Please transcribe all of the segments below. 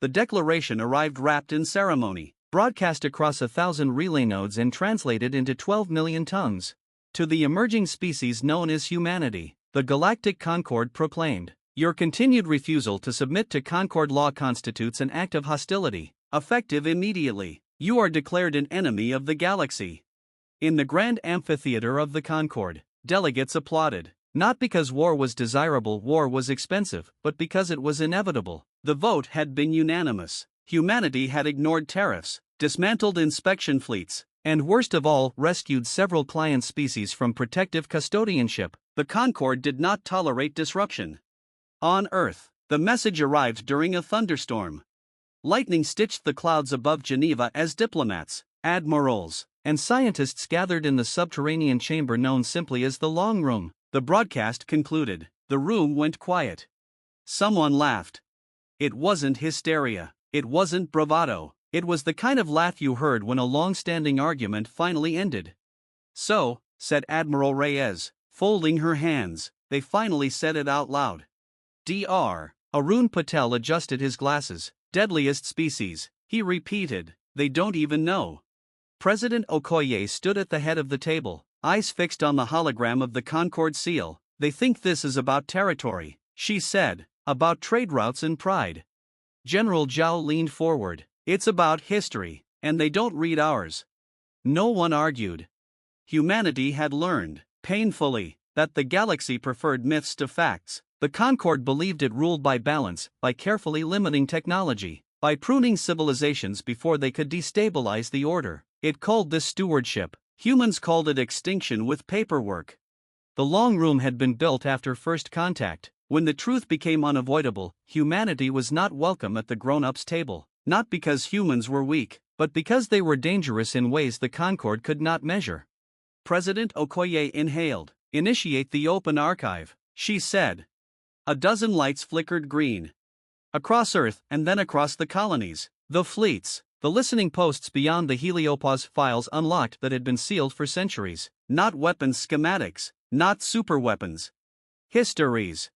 The declaration arrived wrapped in ceremony, broadcast across 1,000 relay nodes and translated into 12 million tongues. To the emerging species known as humanity, the Galactic Concord proclaimed, "Your continued refusal to submit to Concord law constitutes an act of hostility, effective immediately. You are declared an enemy of the galaxy." In the grand amphitheater of the Concord, delegates applauded, not because war was desirable, war was expensive, but because it was inevitable. The vote had been unanimous. Humanity had ignored tariffs, dismantled inspection fleets, and worst of all, rescued several client species from protective custodianship. The Concord did not tolerate disruption. On Earth, the message arrived during a thunderstorm. Lightning stitched the clouds above Geneva as diplomats, admirals, and scientists gathered in the subterranean chamber known simply as the Long Room. The broadcast concluded. The room went quiet. Someone laughed. It wasn't hysteria. It wasn't bravado. It was the kind of laugh you heard when a long-standing argument finally ended. "So," said Admiral Reyes, folding her hands, "they finally said it out loud." Dr. Arun Patel adjusted his glasses. "Deadliest species," he repeated. "They don't even know." President Okoye stood at the head of the table, eyes fixed on the hologram of the Concord seal. "They think this is about territory," she said, "about trade routes and pride." General Zhao leaned forward. "It's about history, and they don't read ours." No one argued. Humanity had learned, painfully, that the galaxy preferred myths to facts. The Concord believed it ruled by balance, by carefully limiting technology, by pruning civilizations before they could destabilize the order. It called this stewardship. Humans called it extinction with paperwork. The Long Room had been built after first contact. When the truth became unavoidable, humanity was not welcome at the grown-ups' table, not because humans were weak, but because they were dangerous in ways the Concord could not measure. President Okoye inhaled. "Initiate the open archive," she said. A dozen lights flickered green. Across Earth and then across the colonies, the fleets, the listening posts beyond the heliopause files unlocked that had been sealed for centuries. Not weapons schematics, not superweapons. Histories.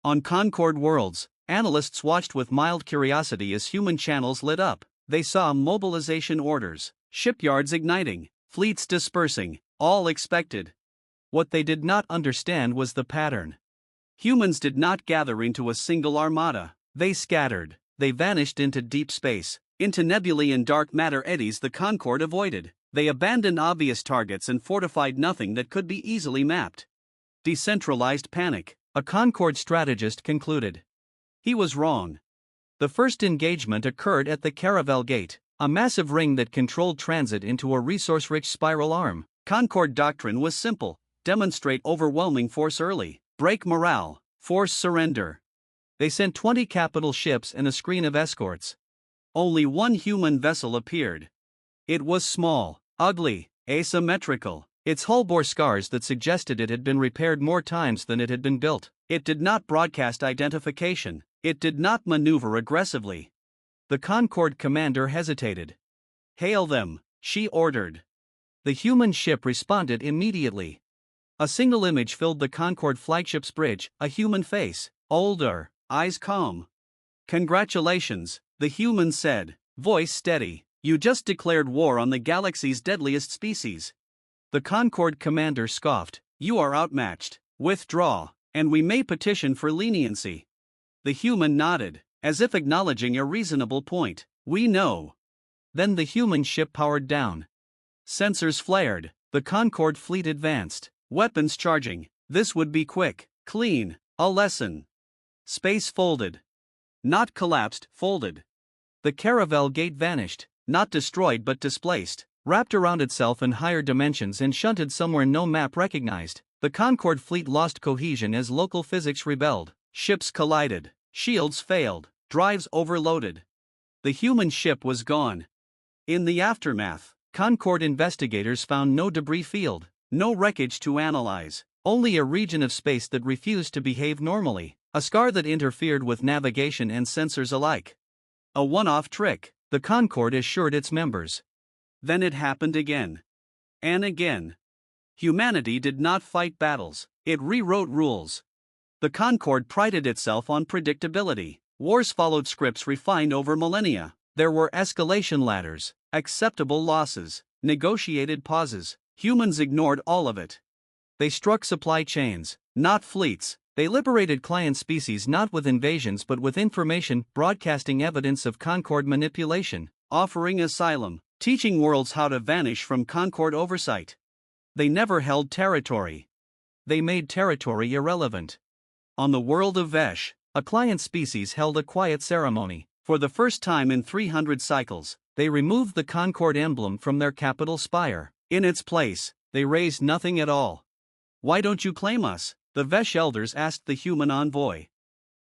On Concord worlds, analysts watched with mild curiosity as human channels lit up. They saw mobilization orders, shipyards igniting, fleets dispersing, all expected. What they did not understand was the pattern. Humans did not gather into a single armada. They scattered. They vanished into deep space, into nebulae and dark matter eddies the Concord avoided. They abandoned obvious targets and fortified nothing that could be easily mapped. Decentralized panic, a Concord strategist concluded. He was wrong. The first engagement occurred at the Caravel Gate, a massive ring that controlled transit into a resource-rich spiral arm. Concord doctrine was simple: demonstrate overwhelming force early, break morale, force surrender. They sent 20 capital ships and a screen of escorts. Only one human vessel appeared. It was small, ugly, asymmetrical. Its hull bore scars that suggested it had been repaired more times than it had been built. It did not broadcast identification. It did not maneuver aggressively. The Concord commander hesitated. "Hail them," she ordered. The human ship responded immediately. A single image filled the Concord flagship's bridge, a human face, older, eyes calm. "Congratulations," the human said, voice steady. "You just declared war on the galaxy's deadliest species." The Concord commander scoffed. "You are outmatched. Withdraw, and we may petition for leniency." The human nodded, as if acknowledging a reasonable point. "We know." Then the human ship powered down. Sensors flared. The Concord fleet advanced. Weapons charging. This would be quick, clean, a lesson. Space folded. Not collapsed, folded. The Caravel Gate vanished, not destroyed but displaced, wrapped around itself in higher dimensions and shunted somewhere no map recognized. The Concord fleet lost cohesion as local physics rebelled. Ships collided, shields failed, drives overloaded. The human ship was gone. In the aftermath, Concord investigators found no debris field, no wreckage to analyze, only a region of space that refused to behave normally, a scar that interfered with navigation and sensors alike. A one-off trick, the Concord assured its members. Then it happened again. And again. Humanity did not fight battles, it rewrote rules. The Concord prided itself on predictability. Wars followed scripts refined over millennia. There were escalation ladders, acceptable losses, negotiated pauses. Humans ignored all of it. They struck supply chains, not fleets. They liberated client species not with invasions but with information, broadcasting evidence of Concord manipulation, offering asylum, teaching worlds how to vanish from Concord oversight. They never held territory. They made territory irrelevant. On the world of Vesh, a client species held a quiet ceremony. For the first time in 300 cycles, they removed the Concord emblem from their capital spire. In its place, they raised nothing at all. "Why don't you claim us?" the Vesh elders asked the human envoy.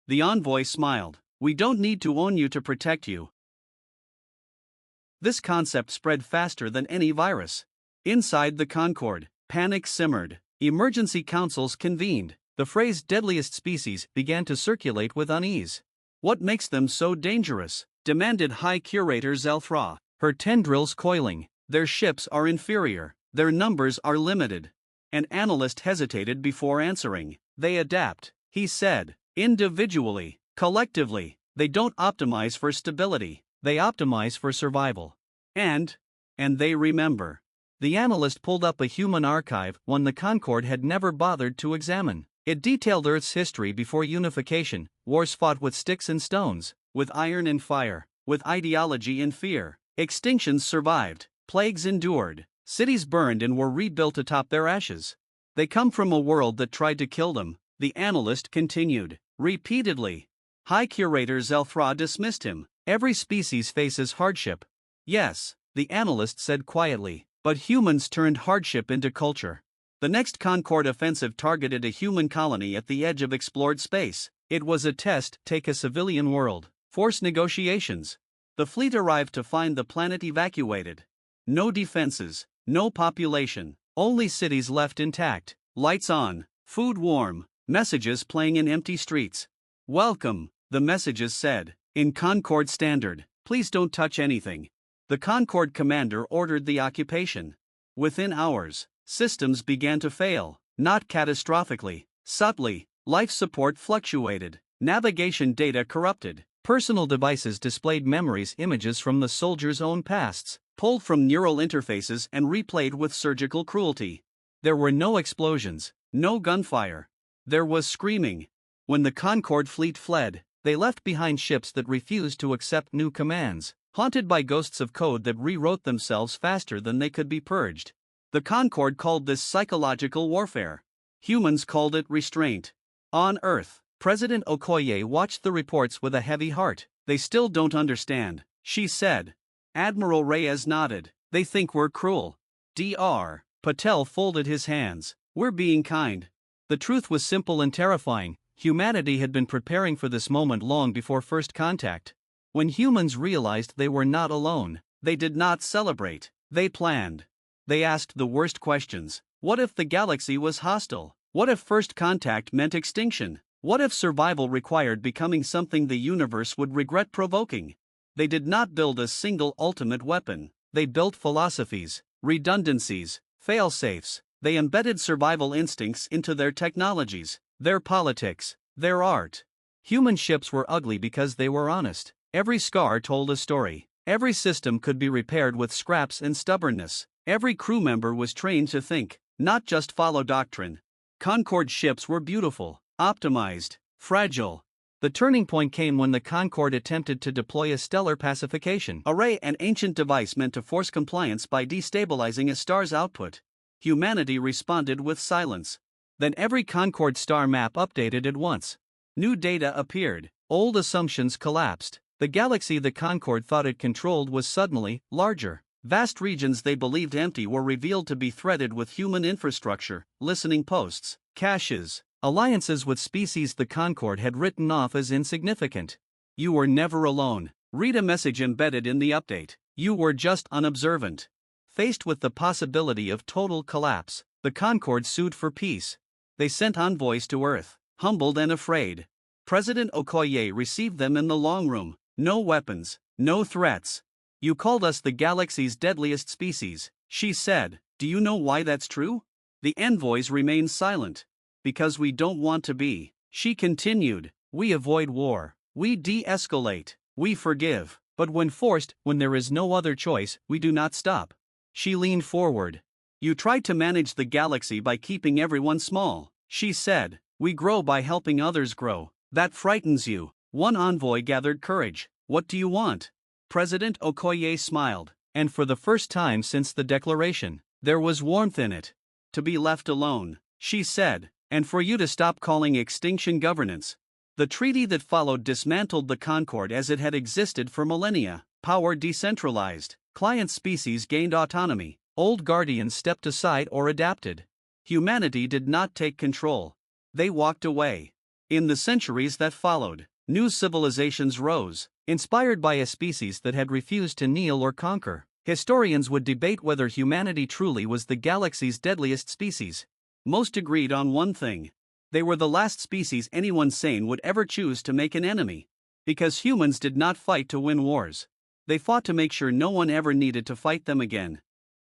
The envoy smiled. "We don't need to own you to protect you." This concept spread faster than any virus. Inside the Concord, panic simmered. Emergency councils convened. The phrase "deadliest species" began to circulate with unease. "What makes them so dangerous?" demanded High Curator Zelthra, her tendrils coiling. "Their ships are inferior. Their numbers are limited." An analyst hesitated before answering. "They adapt," he said. "Individually, collectively. They don't optimize for stability. They optimize for survival. And they remember." The analyst pulled up a human archive, one the Concord had never bothered to examine. It detailed Earth's history before unification, wars fought with sticks and stones, with iron and fire, with ideology and fear. Extinctions survived, plagues endured, cities burned and were rebuilt atop their ashes. They come from a world that tried to kill them, the analyst continued, repeatedly. High Curator Zelthra dismissed him. "Every species faces hardship." "Yes," the analyst said quietly, "but humans turned hardship into culture." The next Concord offensive targeted a human colony at the edge of explored space. It was a test. Take a civilian world. Force negotiations. The fleet arrived to find the planet evacuated. No defenses, no population, only cities left intact. Lights on, food warm, messages playing in empty streets. "Welcome," the messages said, in Concord Standard. "Please don't touch anything." The Concord commander ordered the occupation. Within hours, systems began to fail, not catastrophically, subtly. Life support fluctuated, navigation data corrupted, personal devices displayed memories, images from the soldiers' own pasts, pulled from neural interfaces and replayed with surgical cruelty. There were no explosions, no gunfire. There was screaming. When the Concord fleet fled, they left behind ships that refused to accept new commands, haunted by ghosts of code that rewrote themselves faster than they could be purged. The Concord called this psychological warfare. Humans called it restraint. On Earth, President Okoye watched the reports with a heavy heart. "They still don't understand," she said. Admiral Reyes nodded. "They think we're cruel." Dr. Patel folded his hands. "We're being kind." The truth was simple and terrifying. Humanity had been preparing for this moment long before first contact. When humans realized they were not alone, they did not celebrate. They planned. They asked the worst questions. What if the galaxy was hostile? What if first contact meant extinction? What if survival required becoming something the universe would regret provoking? They did not build a single ultimate weapon. They built philosophies, redundancies, fail-safes. They embedded survival instincts into their technologies, their politics, their art. Human ships were ugly because they were honest. Every scar told a story. Every system could be repaired with scraps and stubbornness. Every crew member was trained to think, not just follow doctrine. Concord ships were beautiful, optimized, fragile. The turning point came when the Concord attempted to deploy a stellar pacification array, an ancient device meant to force compliance by destabilizing a star's output. Humanity responded with silence. Then every Concord star map updated at once. New data appeared, old assumptions collapsed. The galaxy the Concord thought it controlled was suddenly larger. Vast regions they believed empty were revealed to be threaded with human infrastructure, listening posts, caches, alliances with species the Concord had written off as insignificant. "You were never alone." Read a message embedded in the update. "You were just unobservant." Faced with the possibility of total collapse, the Concord sued for peace. They sent envoys to Earth, humbled and afraid. President Okoye received them in the long room. "No weapons, no threats. You called us the galaxy's deadliest species," she said. "Do you know why that's true?" The envoys remained silent. "Because we don't want to be," she continued. "We avoid war. We de-escalate, we forgive, but when forced, when there is no other choice, we do not stop. She leaned forward. You tried to manage the galaxy by keeping everyone small, she said. We grow by helping others grow. That frightens you. One envoy gathered courage. What do you want? President Okoye smiled, and for the first time since the declaration, there was warmth in it. To be left alone, she said, and for you to stop calling extinction governance. The treaty that followed dismantled the Concord as it had existed for millennia. Power decentralized, client species gained autonomy, old guardians stepped aside or adapted. Humanity did not take control. They walked away. In the centuries that followed, new civilizations rose, inspired by a species that had refused to kneel or conquer. Historians would debate whether humanity truly was the galaxy's deadliest species. Most agreed on one thing. They were the last species anyone sane would ever choose to make an enemy. Because humans did not fight to win wars. They fought to make sure no one ever needed to fight them again.